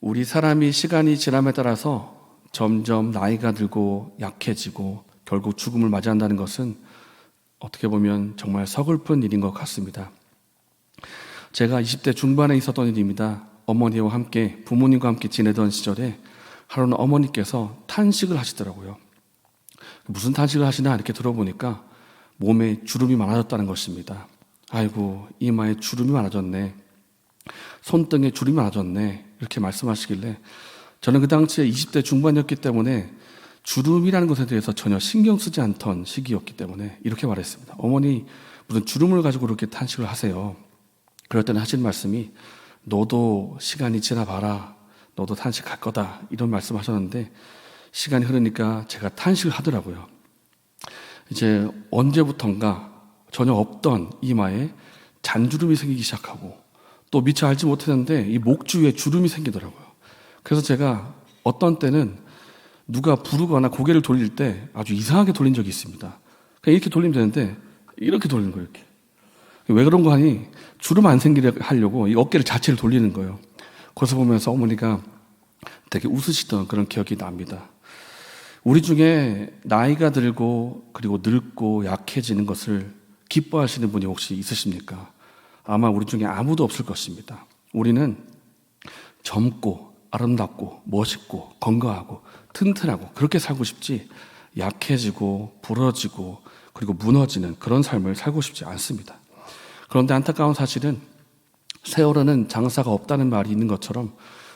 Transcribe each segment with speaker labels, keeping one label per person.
Speaker 1: 우리 사람이 시간이 지남에 따라서 점점 나이가 들고 약해지고 결국 죽음을 맞이한다는 것은 어떻게 보면 정말 서글픈 일인 것 같습니다. 제가 20대 중반에 있었던 일입니다. 어머니와 함께 부모님과 함께 지내던 시절에 하루는 어머니께서 탄식을 하시더라고요. 무슨 탄식을 하시나 이렇게 들어보니까 몸에 주름이 많아졌다는 것입니다. 아이고, 이마에 주름이 많아졌네, 손등에 주름이 많아졌네, 이렇게 말씀하시길래 저는 그 당시에 20대 중반이었기 때문에 주름이라는 것에 대해서 전혀 신경 쓰지 않던 시기였기 때문에 이렇게 말했습니다. 어머니, 무슨 주름을 가지고 그렇게 탄식을 하세요? 그럴 때는 하신 말씀이 너도 시간이 지나봐라, 너도 탄식할 거다, 이런 말씀하셨는데 시간이 흐르니까 제가 탄식을 하더라고요. 이제 언제부턴가 전혀 없던 이마에 잔주름이 생기기 시작하고 또 미처 알지 못했는데 이 목 주위에 주름이 생기더라고요. 그래서 제가 어떤 때는 누가 부르거나 고개를 돌릴 때 아주 이상하게 돌린 적이 있습니다. 그냥 이렇게 돌리면 되는데 이렇게 돌리는 거예요. 이렇게. 왜 그런 거 하니? 주름 안 생기게 하려고 이 어깨를 자체를 돌리는 거예요. 그래서 보면서 어머니가 되게 웃으시던 그런 기억이 납니다. 우리 중에 나이가 들고 그리고 늙고 약해지는 것을 기뻐하시는 분이 혹시 있으십니까? 아마 우리 중에 아무도 없을 것입니다. 우리는 젊고 아름답고 멋있고 건강하고 튼튼하고 그렇게 살고 싶지, 약해지고 부러지고 그리고 무너지는 그런 삶을 살고 싶지 않습니다. 그런데 안타까운 사실은 세월에는 장사가 없다는 말이 있는 것처럼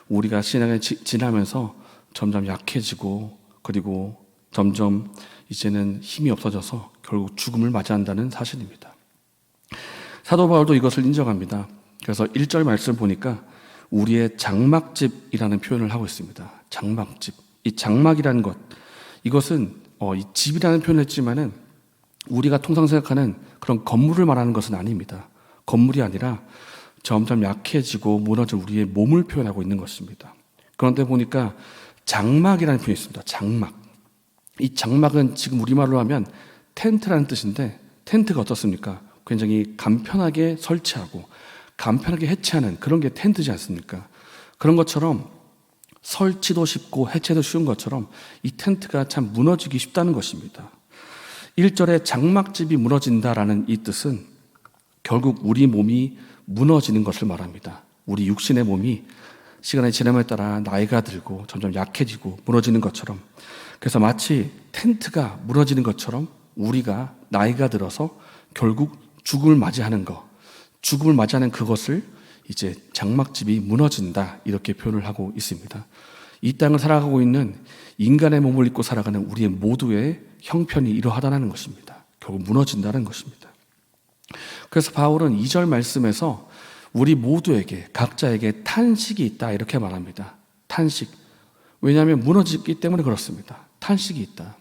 Speaker 1: 우리가 시간이 지나면서 점점 약해지고 그리고 점점 이제는 힘이 없어져서 결국 죽음을 맞이한다는 사실입니다. 사도 바울도 이것을 인정합니다. 그래서 1절 말씀 보니까 우리의 장막집이라는 표현을 하고 있습니다. 장막집. 이 장막이라는 것, 이것은 이 집이라는 표현을 했지만은 우리가 통상 생각하는 그런 건물을 말하는 것은 아닙니다. 건물이 아니라 점점 약해지고 무너진 우리의 몸을 표현하고 있는 것입니다. 그런데 보니까 장막이라는 표현이 있습니다. 장막. 이 장막은 지금 우리말로 하면 텐트라는 뜻인데, 텐트가 어떻습니까? 굉장히 간편하게 설치하고 간편하게 해체하는 그런 게 텐트지 않습니까? 그런 것처럼 설치도 쉽고 해체도 쉬운 것처럼 이 텐트가 참 무너지기 쉽다는 것입니다. 1절에 장막집이 무너진다라는 이 뜻은 결국 우리 몸이 무너지는 것을 말합니다. 우리 육신의 몸이 시간의 지남에 따라 나이가 들고 점점 약해지고 무너지는 것처럼, 그래서 마치 텐트가 무너지는 것처럼 우리가 나이가 들어서 결국 죽음을 맞이하는 것, 죽음을 맞이하는 그것을 이제 장막집이 무너진다, 이렇게 표현을 하고 있습니다. 이 땅을 살아가고 있는 인간의 몸을 입고 살아가는 우리의 모두의 형편이 이러하다는 것입니다. 결국 무너진다는 것입니다. 그래서 바울은 2절 말씀에서 우리 모두에게, 각자에게 탄식이 있다, 이렇게 말합니다. 탄식. 왜냐하면 무너지기 때문에 그렇습니다. 탄식이 있다.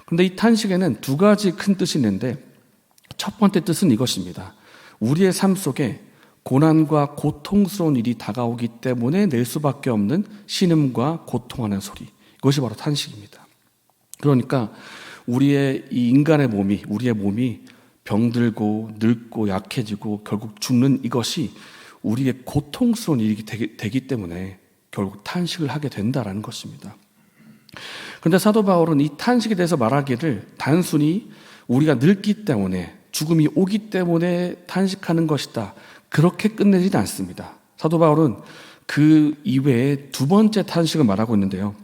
Speaker 1: 그런데 이 탄식에는 두 가지 큰 뜻이 있는데, 첫 번째 뜻은 이것입니다. 우리의 삶 속에 고난과 고통스러운 일이 다가오기 때문에 낼 수밖에 없는 신음과 고통하는 소리, 이것이 바로 탄식입니다. 그러니까 우리의 이 인간의 몸이, 우리의 몸이 병들고 늙고 약해지고 결국 죽는 이것이 우리의 고통스러운 일이 되기 때문에 결국 탄식을 하게 된다는 것입니다. 그런데 사도 바울은 이 탄식에 대해서 말하기를 단순히 우리가 늙기 때문에, 죽음이 오기 때문에 탄식하는 것이다, 그렇게 끝내지는 않습니다. 사도 바울은 그 이외에 두 번째 탄식을 말하고 있는데요.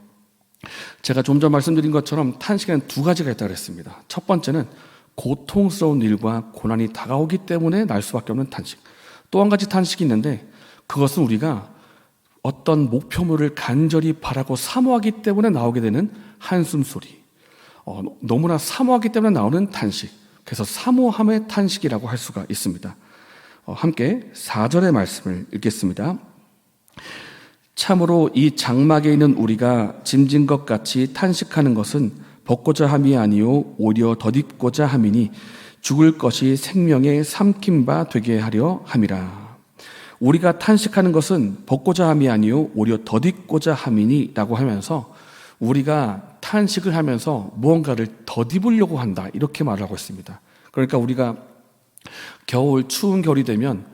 Speaker 1: 제가 좀 전 말씀드린 것처럼 탄식에는 두 가지가 있다고 했습니다. 첫 번째는 고통스러운 일과 고난이 다가오기 때문에 날 수밖에 없는 탄식. 또 한 가지 탄식이 있는데 그것은 우리가 어떤 목표물을 간절히 바라고 사모하기 때문에 나오게 되는 한숨 소리. 너무나 사모하기 때문에 나오는 탄식. 그래서 사모함의 탄식이라고 할 수가 있습니다. 함께 4절의 말씀을 읽겠습니다. 참으로 이 장막에 있는 우리가 짐진 것 같이 탄식하는 것은 벗고자 함이 아니요 오히려 덧입고자 함이니 죽을 것이 생명의 삼킨 바 되게 하려 함이라. 우리가 탄식하는 것은 벗고자 함이 아니요 오히려 덧입고자 함이니 라고 하면서 우리가 탄식을 하면서 무언가를 덧입으려고 한다, 이렇게 말하고 있습니다. 그러니까 우리가 겨울, 추운 겨울이 되면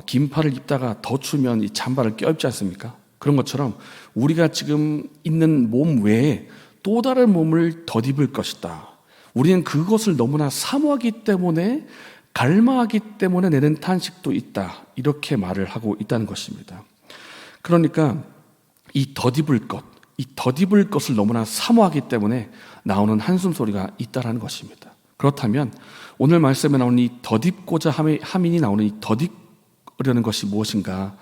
Speaker 1: 긴팔을 입다가 더 추우면 이 잠바를 껴입지 않습니까? 그런 것처럼 우리가 지금 있는 몸 외에 또 다른 몸을 덧입을 것이다. 우리는 그것을 너무나 사모하기 때문에, 갈망하기 때문에 내는 탄식도 있다. 이렇게 말을 하고 있다는 것입니다. 그러니까 이 덧입을 것을 너무나 사모하기 때문에 나오는 한숨 소리가 있다라는 것입니다. 그렇다면 오늘 말씀에 나오는 이 덧입고자 함이 나오는 이 덧입으려는 것이 무엇인가?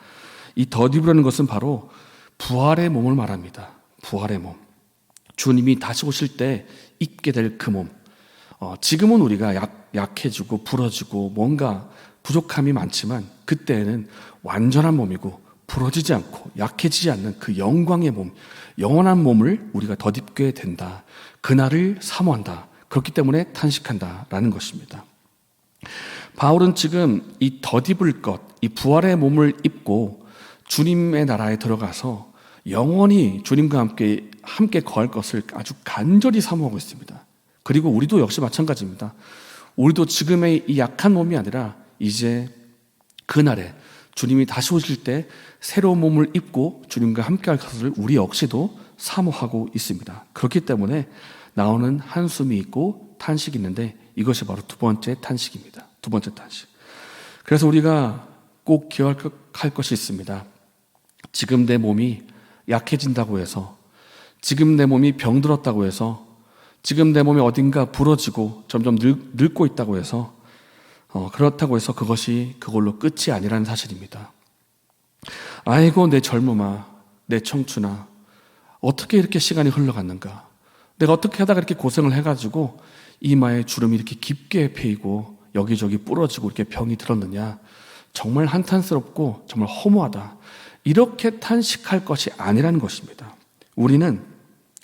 Speaker 1: 이 덧입으려는 것은 바로 부활의 몸을 말합니다. 부활의 몸. 주님이 다시 오실 때 입게 될 그 몸. 지금은 우리가 약해지고 부러지고 뭔가 부족함이 많지만 그때는 완전한 몸이고 부러지지 않고 약해지지 않는 그 영광의 몸, 영원한 몸을 우리가 덧입게 된다. 그날을 사모한다. 그렇기 때문에 탄식한다라는 것입니다. 바울은 지금 이 덧입을 것, 이 부활의 몸을 입고 주님의 나라에 들어가서 영원히 주님과 함께 거할 것을 아주 간절히 사모하고 있습니다. 그리고 우리도 역시 마찬가지입니다. 우리도 지금의 이 약한 몸이 아니라 이제 그날에 주님이 다시 오실 때 새로운 몸을 입고 주님과 함께 할 것을 우리 역시도 사모하고 있습니다. 그렇기 때문에 나오는 한숨이 있고 탄식이 있는데 이것이 바로 두 번째 탄식입니다. 두 번째 탄식. 그래서 우리가 꼭 기억할 것이 있습니다. 지금 내 몸이 약해진다고 해서, 지금 내 몸이 병들었다고 해서, 지금 내 몸이 어딘가 부러지고 점점 늙고 있다고 해서 그렇다고 해서 그것이 그걸로 끝이 아니라는 사실입니다. 아이고 내 젊음아, 내 청춘아, 어떻게 이렇게 시간이 흘러갔는가? 내가 어떻게 하다가 이렇게 고생을 해가지고 이마에 주름이 이렇게 깊게 패이고 여기저기 부러지고 이렇게 병이 들었느냐? 정말 한탄스럽고 정말 허무하다. 이렇게 탄식할 것이 아니라는 것입니다. 우리는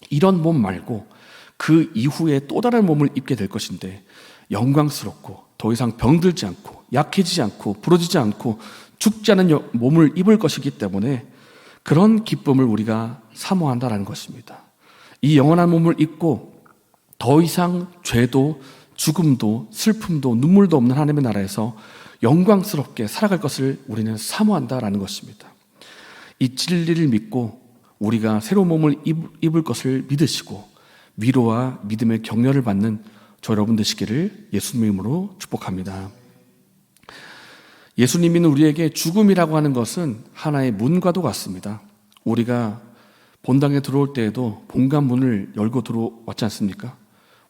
Speaker 1: 이런 몸 말고 그 이후에 또 다른 몸을 입게 될 것인데 영광스럽고 더 이상 병들지 않고 약해지지 않고 부러지지 않고 죽지 않은 몸을 입을 것이기 때문에 그런 기쁨을 우리가 사모한다는 것입니다. 이 영원한 몸을 입고 더 이상 죄도 죽음도 슬픔도 눈물도 없는 하나님의 나라에서 영광스럽게 살아갈 것을 우리는 사모한다라는 것입니다. 이 진리를 믿고 우리가 새로운 몸을 입을 것을 믿으시고 위로와 믿음의 격려를 받는 저 여러분 되시기를 예수님의 이름으로 축복합니다. 예수님이 우리에게 죽음이라고 하는 것은 하나의 문과도 같습니다. 우리가 본당에 들어올 때에도 본관 문을 열고 들어왔지 않습니까?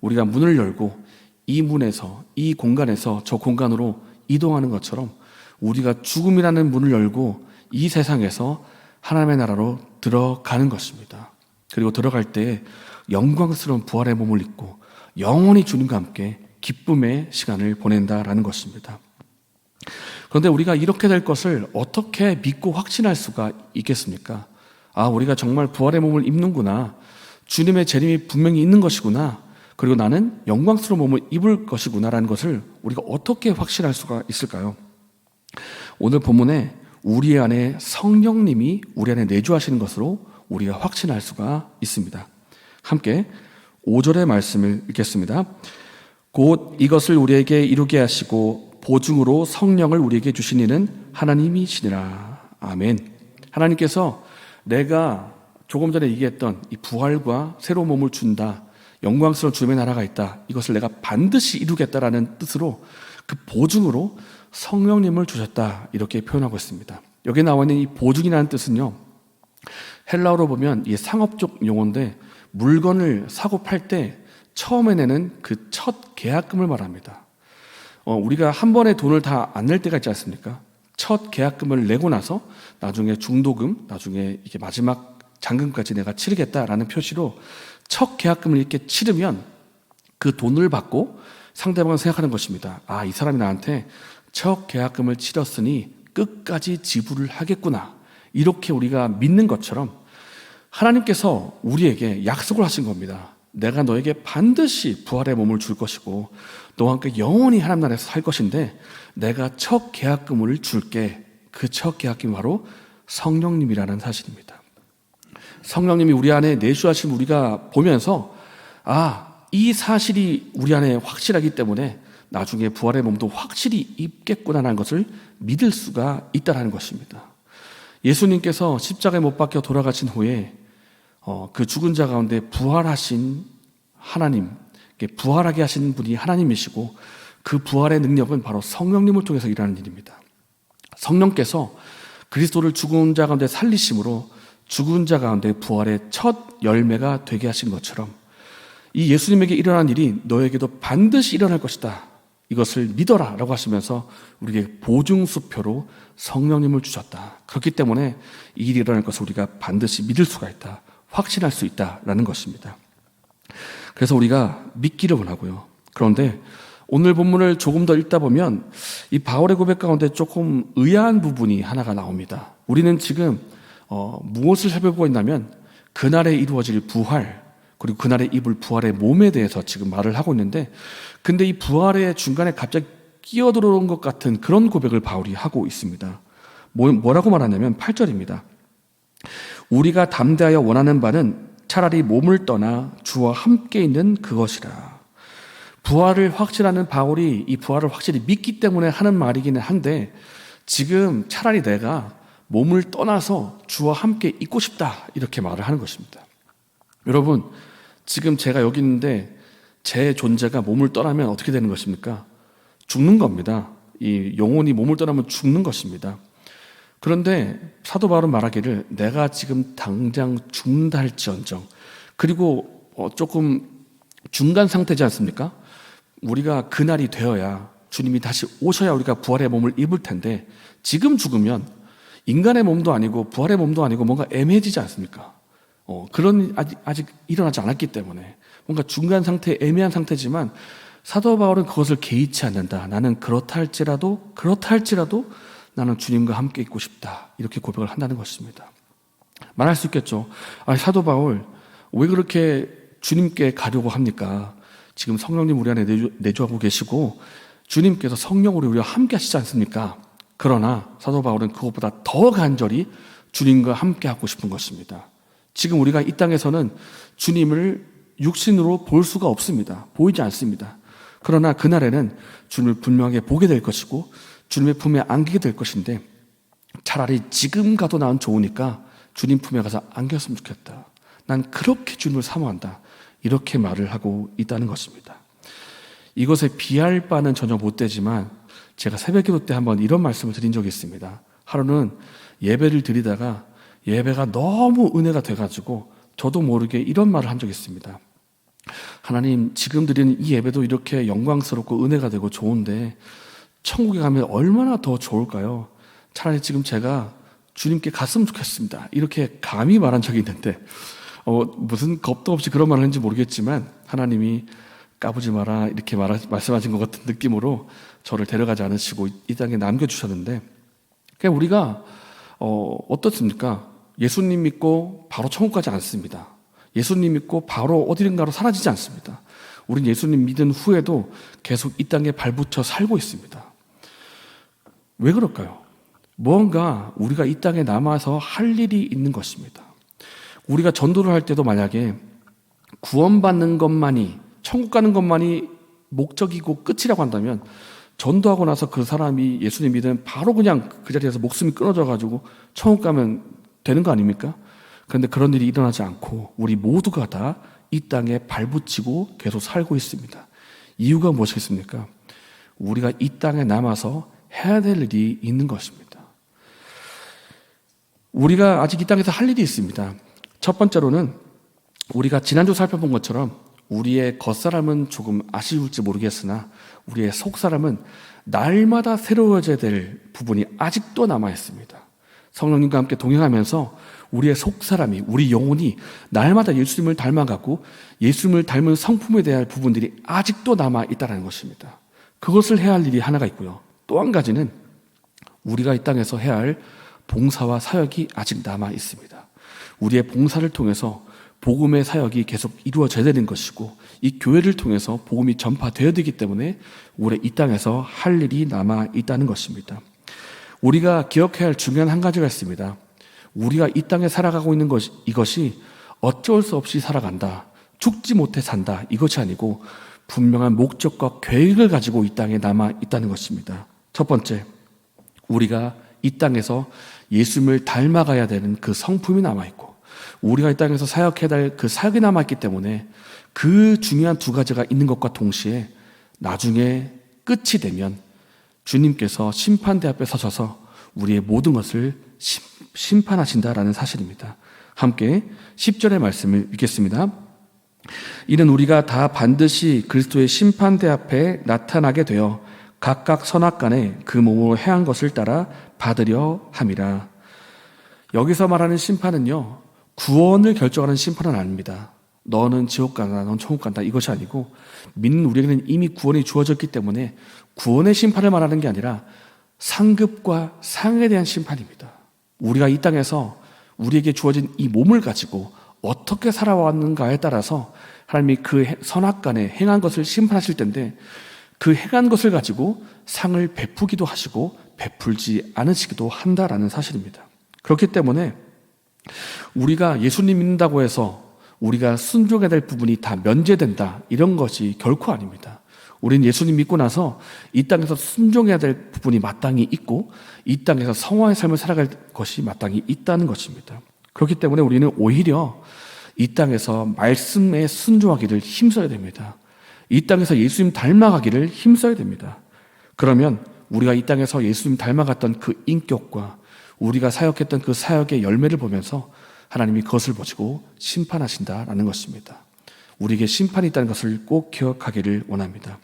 Speaker 1: 우리가 문을 열고 이 문에서, 이 공간에서 저 공간으로 이동하는 것처럼 우리가 죽음이라는 문을 열고 이 세상에서 하나님의 나라로 들어가는 것입니다. 그리고 들어갈 때 영광스러운 부활의 몸을 입고 영원히 주님과 함께 기쁨의 시간을 보낸다라는 것입니다. 그런데 우리가 이렇게 될 것을 어떻게 믿고 확신할 수가 있겠습니까? 우리가 정말 부활의 몸을 입는구나. 주님의 재림이 분명히 있는 것이구나. 그리고 나는 영광스러운 몸을 입을 것이구나라는 것을 우리가 어떻게 확신할 수가 있을까요? 오늘 본문에 우리 안에 성령님이 우리 안에 내주하시는 것으로 우리가 확신할 수가 있습니다. 함께 5절의 말씀을 읽겠습니다. 곧 이것을 우리에게 이루게 하시고 보증으로 성령을 우리에게 주신 이는 하나님이시니라. 아멘. 하나님께서 내가 조금 전에 얘기했던 이 부활과 새로운 몸을 준다, 영광스러운 주님의 나라가 있다, 이것을 내가 반드시 이루겠다라는 뜻으로 그 보증으로 성령님을 주셨다, 이렇게 표현하고 있습니다. 여기 나와 있는 이 보증이라는 뜻은요, 헬라어로 보면 이 상업적 용어인데 물건을 사고 팔 때 처음에 내는 그 첫 계약금을 말합니다. 우리가 한 번에 돈을 다 안 낼 때가 있지 않습니까? 첫 계약금을 내고 나서 나중에 중도금, 나중에 이게 마지막 잔금까지 내가 치르겠다라는 표시로 첫 계약금을 이렇게 치르면 그 돈을 받고 상대방은 생각하는 것입니다. 이 사람이 나한테 첫 계약금을 치렀으니 끝까지 지불을 하겠구나. 이렇게 우리가 믿는 것처럼 하나님께서 우리에게 약속을 하신 겁니다. 내가 너에게 반드시 부활의 몸을 줄 것이고 너와 함께 영원히 하나님 나라에서 살 것인데 내가 첫 계약금을 줄게. 그 첫 계약금이 바로 성령님이라는 사실입니다. 성령님이 우리 안에 내주하신 우리가 보면서 이 사실이 우리 안에 확실하기 때문에 나중에 부활의 몸도 확실히 입겠구나라는 것을 믿을 수가 있다는 것입니다. 예수님께서 십자가에 못 박혀 돌아가신 후에 그 죽은 자 가운데 부활하신 하나님, 부활하게 하신 분이 하나님이시고 그 부활의 능력은 바로 성령님을 통해서 일하는 일입니다. 성령께서 그리스도를 죽은 자 가운데 살리심으로 죽은 자 가운데 부활의 첫 열매가 되게 하신 것처럼 이 예수님에게 일어난 일이 너에게도 반드시 일어날 것이다. 이것을 믿어라 라고 하시면서 우리에게 보증수표로 성령님을 주셨다. 그렇기 때문에 이 일이 일어날 것을 우리가 반드시 믿을 수가 있다. 확신할 수 있다라는 것입니다. 그래서 우리가 믿기를 원하고요. 그런데 오늘 본문을 조금 더 읽다 보면 이 바울의 고백 가운데 조금 의아한 부분이 하나가 나옵니다. 우리는 지금 무엇을 살펴보고 있냐면 그날에 이루어질 부활, 그리고 그날에 입을 부활의 몸에 대해서 지금 말을 하고 있는데, 근데 이 부활의 중간에 갑자기 끼어들어온 것 같은 그런 고백을 바울이 하고 있습니다. 뭐라고 말하냐면 8절입니다. 우리가 담대하여 원하는 바는 차라리 몸을 떠나 주와 함께 있는 그것이라. 부활을 확신하는 바울이 이 부활을 확실히 믿기 때문에 하는 말이기는 한데, 지금 차라리 내가 몸을 떠나서 주와 함께 있고 싶다, 이렇게 말을 하는 것입니다. 여러분, 지금 제가 여기 있는데 제 존재가 몸을 떠나면 어떻게 되는 것입니까? 죽는 겁니다. 이 영혼이 몸을 떠나면 죽는 것입니다. 그런데 사도 바울은 말하기를 내가 지금 당장 죽는다 할지언정, 그리고 조금 중간 상태지 않습니까? 우리가 그날이 되어야 주님이 다시 오셔야 우리가 부활의 몸을 입을 텐데, 지금 죽으면 인간의 몸도 아니고 부활의 몸도 아니고 뭔가 애매해지지 않습니까? 그런 아직 일어나지 않았기 때문에 뭔가 중간 상태, 애매한 상태지만 사도 바울은 그것을 개의치 않는다. 나는 그렇다 할지라도 나는 주님과 함께 있고 싶다. 이렇게 고백을 한다는 것입니다. 말할 수 있겠죠. 사도 바울 왜 그렇게 주님께 가려고 합니까? 지금 성령님 우리 안에 내주하고 계시고 주님께서 성령으로 우리와 함께 하시지 않습니까? 그러나 사도 바울은 그것보다 더 간절히 주님과 함께 하고 싶은 것입니다. 지금 우리가 이 땅에서는 주님을 육신으로 볼 수가 없습니다. 보이지 않습니다. 그러나 그날에는 주님을 분명하게 보게 될 것이고 주님의 품에 안기게 될 것인데, 차라리 지금 가도 난 좋으니까 주님 품에 가서 안겼으면 좋겠다. 난 그렇게 주님을 사모한다. 이렇게 말을 하고 있다는 것입니다. 이것에 비할 바는 전혀 못 되지만 제가 새벽기도 때 한번 이런 말씀을 드린 적이 있습니다. 하루는 예배를 드리다가 예배가 너무 은혜가 돼가지고 저도 모르게 이런 말을 한 적이 있습니다. 하나님, 지금 드리는 이 예배도 이렇게 영광스럽고 은혜가 되고 좋은데 천국에 가면 얼마나 더 좋을까요? 차라리 지금 제가 주님께 갔으면 좋겠습니다. 이렇게 감히 말한 적이 있는데 무슨 겁도 없이 그런 말을 했는지 모르겠지만 하나님이 까부지 마라 이렇게 말씀하신 것 같은 느낌으로 저를 데려가지 않으시고 이 땅에 남겨주셨는데, 그러니까 우리가 어떻습니까? 예수님 믿고 바로 천국 가지 않습니다. 예수님 믿고 바로 어디든가로 사라지지 않습니다. 우린 예수님 믿은 후에도 계속 이 땅에 발붙여 살고 있습니다. 왜 그럴까요? 무언가 우리가 이 땅에 남아서 할 일이 있는 것입니다. 우리가 전도를 할 때도 만약에 구원받는 것만이, 천국 가는 것만이 목적이고 끝이라고 한다면 전도하고 나서 그 사람이 예수님 믿으면 바로 그냥 그 자리에서 목숨이 끊어져가지고 천국 가면 되는 거 아닙니까? 그런데 그런 일이 일어나지 않고 우리 모두가 다 이 땅에 발붙이고 계속 살고 있습니다. 이유가 무엇이겠습니까? 우리가 이 땅에 남아서 해야 될 일이 있는 것입니다. 우리가 아직 이 땅에서 할 일이 있습니다. 첫 번째로는 우리가 지난주 살펴본 것처럼 우리의 겉사람은 조금 아쉬울지 모르겠으나 우리의 속사람은 날마다 새로워져야 될 부분이 아직도 남아 있습니다. 성령님과 함께 동행하면서 우리의 속사람이, 우리 영혼이 날마다 예수님을 닮아가고 예수님을 닮은 성품에 대한 부분들이 아직도 남아 있다는 것입니다. 그것을 해야 할 일이 하나가 있고요. 또 한 가지는 우리가 이 땅에서 해야 할 봉사와 사역이 아직 남아 있습니다. 우리의 봉사를 통해서 복음의 사역이 계속 이루어져야 되는 것이고 이 교회를 통해서 복음이 전파되어야 되기 때문에 우리 이 땅에서 할 일이 남아 있다는 것입니다. 우리가 기억해야 할 중요한 한 가지가 있습니다. 우리가 이 땅에 살아가고 있는 이것이 어쩔 수 없이 살아간다, 죽지 못해 산다, 이것이 아니고 분명한 목적과 계획을 가지고 이 땅에 남아 있다는 것입니다. 첫 번째, 우리가 이 땅에서 예수님을 닮아가야 되는 그 성품이 남아있고 우리가 이 땅에서 사역해야 될 그 사역이 남아있기 때문에 그 중요한 두 가지가 있는 것과 동시에 나중에 끝이 되면 주님께서 심판대 앞에 서셔서 우리의 모든 것을 심판하신다라는 사실입니다. 함께 10절의 말씀을 읽겠습니다. 이는 우리가 다 반드시 그리스도의 심판대 앞에 나타나게 되어 각각 선악간에 그 몸으로 행한 것을 따라 받으려 함이라. 여기서 말하는 심판은요, 구원을 결정하는 심판은 아닙니다. 너는 지옥 간다, 넌 천국 간다, 이것이 아니고 믿는 우리에게는 이미 구원이 주어졌기 때문에 구원의 심판을 말하는 게 아니라 상급과 상에 대한 심판입니다. 우리가 이 땅에서 우리에게 주어진 이 몸을 가지고 어떻게 살아왔는가에 따라서 하나님이 그 선악간에 행한 것을 심판하실 텐데 그 행한 것을 가지고 상을 베푸기도 하시고 베풀지 않으시기도 한다라는 사실입니다. 그렇기 때문에 우리가 예수님 믿는다고 해서 우리가 순종해야 될 부분이 다 면제된다, 이런 것이 결코 아닙니다. 우리는 예수님 믿고 나서 이 땅에서 순종해야 될 부분이 마땅히 있고 이 땅에서 성화의 삶을 살아갈 것이 마땅히 있다는 것입니다. 그렇기 때문에 우리는 오히려 이 땅에서 말씀에 순종하기를 힘써야 됩니다. 이 땅에서 예수님 닮아가기를 힘써야 됩니다. 그러면 우리가 이 땅에서 예수님 닮아갔던 그 인격과 우리가 사역했던 그 사역의 열매를 보면서 하나님이 그것을 보시고 심판하신다라는 것입니다. 우리에게 심판이 있다는 것을 꼭 기억하기를 원합니다.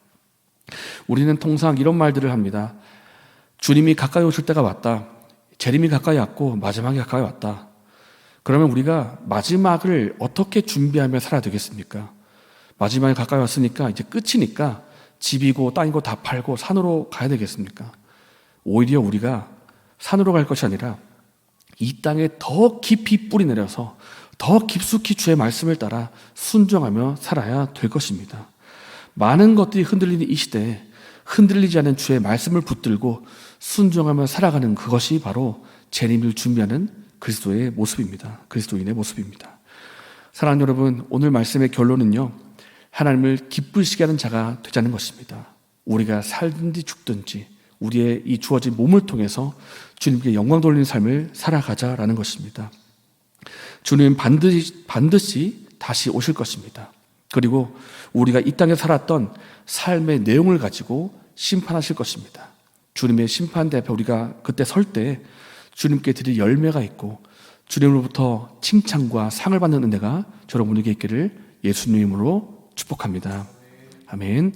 Speaker 1: 우리는 통상 이런 말들을 합니다. 주님이 가까이 오실 때가 왔다. 재림이 가까이 왔고 마지막이 가까이 왔다. 그러면 우리가 마지막을 어떻게 준비하며 살아야 되겠습니까? 마지막이 가까이 왔으니까 이제 끝이니까 집이고 땅이고 다 팔고 산으로 가야 되겠습니까? 오히려 우리가 산으로 갈 것이 아니라 이 땅에 더 깊이 뿌리 내려서 더 깊숙이 주의 말씀을 따라 순종하며 살아야 될 것입니다. 많은 것들이 흔들리는 이 시대에 흔들리지 않은 주의 말씀을 붙들고 순종하며 살아가는 그것이 바로 재림을 준비하는 그리스도의 모습입니다. 그리스도인의 모습입니다. 사랑하는 여러분, 오늘 말씀의 결론은요, 하나님을 기쁘시게 하는 자가 되자는 것입니다. 우리가 살든지 죽든지 우리의 이 주어진 몸을 통해서 주님께 영광 돌리는 삶을 살아가자라는 것입니다. 주님은 반드시 다시 오실 것입니다. 그리고 우리가 이 땅에 살았던 삶의 내용을 가지고 심판하실 것입니다. 주님의 심판대 앞에 우리가 그때 설 때 주님께 드릴 열매가 있고 주님으로부터 칭찬과 상을 받는 은혜가 여러분에게 있기를 예수님 이름으로 축복합니다. 아멘.